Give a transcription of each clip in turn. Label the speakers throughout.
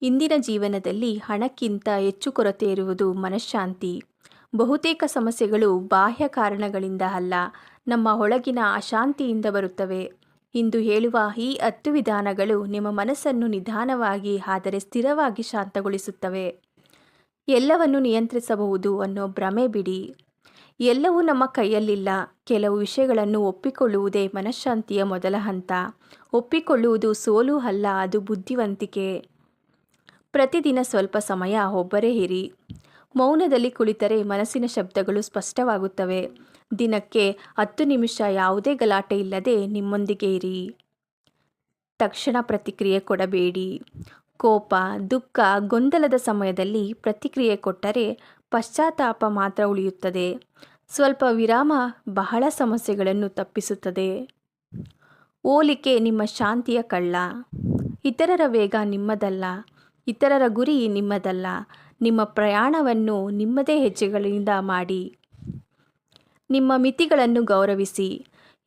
Speaker 1: ಇಂದಿನ ಜೀವನದಲ್ಲಿ ಹಣಕ್ಕಿಂತ ಹೆಚ್ಚು ಕೊರತೆ ಇರುವುದು ಮನಃಶಾಂತಿ. ಬಹುತೇಕ ಸಮಸ್ಯೆಗಳು ಬಾಹ್ಯ ಕಾರಣಗಳಿಂದ ಅಲ್ಲ, ನಮ್ಮ ಒಳಗಿನ ಅಶಾಂತಿಯಿಂದ ಬರುತ್ತವೆ. ಇಂದು ಹೇಳುವ ಈ 10 ವಿಧಾನಗಳು ನಿಮ್ಮ ಮನಸ್ಸನ್ನು ನಿಧಾನವಾಗಿ ಆದರೆ ಸ್ಥಿರವಾಗಿ ಶಾಂತಗೊಳಿಸುತ್ತವೆ. ಎಲ್ಲವನ್ನು ನಿಯಂತ್ರಿಸಬಹುದು ಅನ್ನೋ ಭ್ರಮೆ ಬಿಡಿ. ಎಲ್ಲವೂ ನಮ್ಮ ಕೈಯಲ್ಲಿಲ್ಲ. ಕೆಲವು ವಿಷಯಗಳನ್ನು ಒಪ್ಪಿಕೊಳ್ಳುವುದೇ ಮನಃಶಾಂತಿಯ ಮೊದಲ ಹಂತ. ಒಪ್ಪಿಕೊಳ್ಳುವುದು ಸೋಲು ಅಲ್ಲ, ಅದು ಬುದ್ಧಿವಂತಿಕೆ. ಪ್ರತಿದಿನ ಸ್ವಲ್ಪ ಸಮಯ ಒಬ್ಬರೇ ಇರಿ. ಮೌನದಲ್ಲಿ ಕುಳಿತರೆ ಮನಸ್ಸಿನ ಶಬ್ದಗಳು ಸ್ಪಷ್ಟವಾಗುತ್ತವೆ. ದಿನಕ್ಕೆ 10 ನಿಮಿಷ ಯಾವುದೇ ಗಲಾಟೆ ಇಲ್ಲದೆ ನಿಮ್ಮೊಂದಿಗೆ ಇರಿ. ತಕ್ಷಣ ಪ್ರತಿಕ್ರಿಯೆ ಕೊಡಬೇಡಿ. ಕೋಪ, ದುಃಖ, ಗೊಂದಲದ ಸಮಯದಲ್ಲಿ ಪ್ರತಿಕ್ರಿಯೆ ಕೊಟ್ಟರೆ ಪಶ್ಚಾತ್ತಾಪ ಮಾತ್ರ ಉಳಿಯುತ್ತದೆ. ಸ್ವಲ್ಪ ವಿರಾಮ ಬಹಳ ಸಮಸ್ಯೆಗಳನ್ನು ತಪ್ಪಿಸುತ್ತದೆ. ಹೋಲಿಕೆ ನಿಮ್ಮ ಶಾಂತಿಯ ಕಳ್ಳ. ಇತರರ ವೇಗ ನಿಮ್ಮದಲ್ಲ, ಇತರರ ಗುರಿ ನಿಮ್ಮದಲ್ಲ. ನಿಮ್ಮ ಪ್ರಯಾಣವನ್ನು ನಿಮ್ಮದೇ ಹೆಜ್ಜೆಗಳಿಂದ ಮಾಡಿ. ನಿಮ್ಮ ಮಿತಿಗಳನ್ನು ಗೌರವಿಸಿ.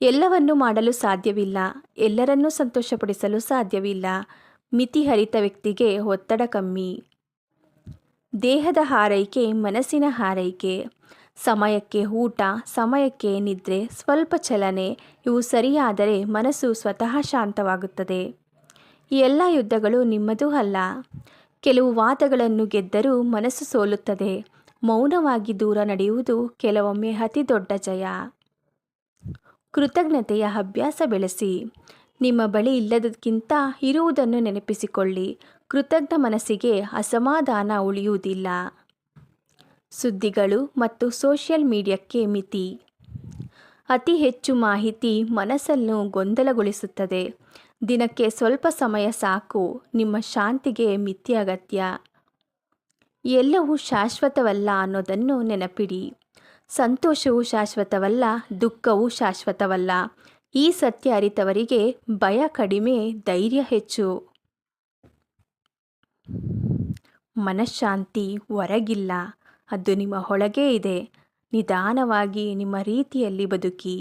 Speaker 1: ಎಲ್ಲವನ್ನೂ ಮಾಡಲು ಸಾಧ್ಯವಿಲ್ಲ, ಎಲ್ಲರನ್ನೂ ಸಂತೋಷಪಡಿಸಲು ಸಾಧ್ಯವಿಲ್ಲ. ಮಿತಿ ಅರಿತ ವ್ಯಕ್ತಿಗೆ ಒತ್ತಡ ಕಮ್ಮಿ. ದೇಹದ ಆರೈಕೆ ಮನಸ್ಸಿನ ಆರೈಕೆ. ಸಮಯಕ್ಕೆ ಊಟ, ಸಮಯಕ್ಕೆ ನಿದ್ರೆ, ಸ್ವಲ್ಪ ಚಲನೆ ಇವು ಸರಿಯಾದರೆ ಮನಸ್ಸು ಸ್ವತಃ ಶಾಂತವಾಗುತ್ತದೆ. ಈ ಎಲ್ಲ ಯುದ್ಧಗಳು ನಿಮ್ಮದೂ ಅಲ್ಲ. ಕೆಲವು ವಾದಗಳನ್ನು ಗೆದ್ದರೂ ಮನಸ್ಸು ಸೋಲುತ್ತದೆ. ಮೌನವಾಗಿ ದೂರ ನಡೆಯುವುದು ಕೆಲವೊಮ್ಮೆ ಅತಿ ದೊಡ್ಡ ಜಯ. ಕೃತಜ್ಞತೆಯ ಅಭ್ಯಾಸ ಬೆಳೆಸಿ. ನಿಮ್ಮ ಬಳಿ ಇಲ್ಲದಕ್ಕಿಂತ ಇರುವುದನ್ನು ನೆನಪಿಸಿಕೊಳ್ಳಿ. ಕೃತಜ್ಞ ಮನಸ್ಸಿಗೆ ಅಸಮಾಧಾನ ಉಳಿಯುವುದಿಲ್ಲ. ಸುದ್ದಿಗಳು ಮತ್ತು ಸೋಷಿಯಲ್ ಮೀಡಿಯಾಕ್ಕೆ ಮಿತಿ. ಅತಿ ಹೆಚ್ಚು ಮಾಹಿತಿ ಮನಸ್ಸನ್ನು ಗೊಂದಲಗೊಳಿಸುತ್ತದೆ. ದಿನಕ್ಕೆ ಸ್ವಲ್ಪ ಸಮಯ ಸಾಕು. ನಿಮ್ಮ ಶಾಂತಿಗೆ ಮಿತಿ ಅಗತ್ಯ. ಎಲ್ಲವೂ ಶಾಶ್ವತವಲ್ಲ ಅನ್ನೋದನ್ನು ನೆನಪಿಡಿ. ಸಂತೋಷವೂ ಶಾಶ್ವತವಲ್ಲ, ದುಃಖವೂ ಶಾಶ್ವತವಲ್ಲ. ಈ ಸತ್ಯ ಅರಿತವರಿಗೆ ಭಯ ಕಡಿಮೆ, ಧೈರ್ಯ ಹೆಚ್ಚು. ಮನಃಶಾಂತಿ ಹೊರಗಿಲ್ಲ, ಅದು ನಿಮ್ಮ ಒಳಗೇ ಇದೆ. ನಿಧಾನವಾಗಿ ನಿಮ್ಮ ರೀತಿಯಲ್ಲಿ ಬದುಕಿ.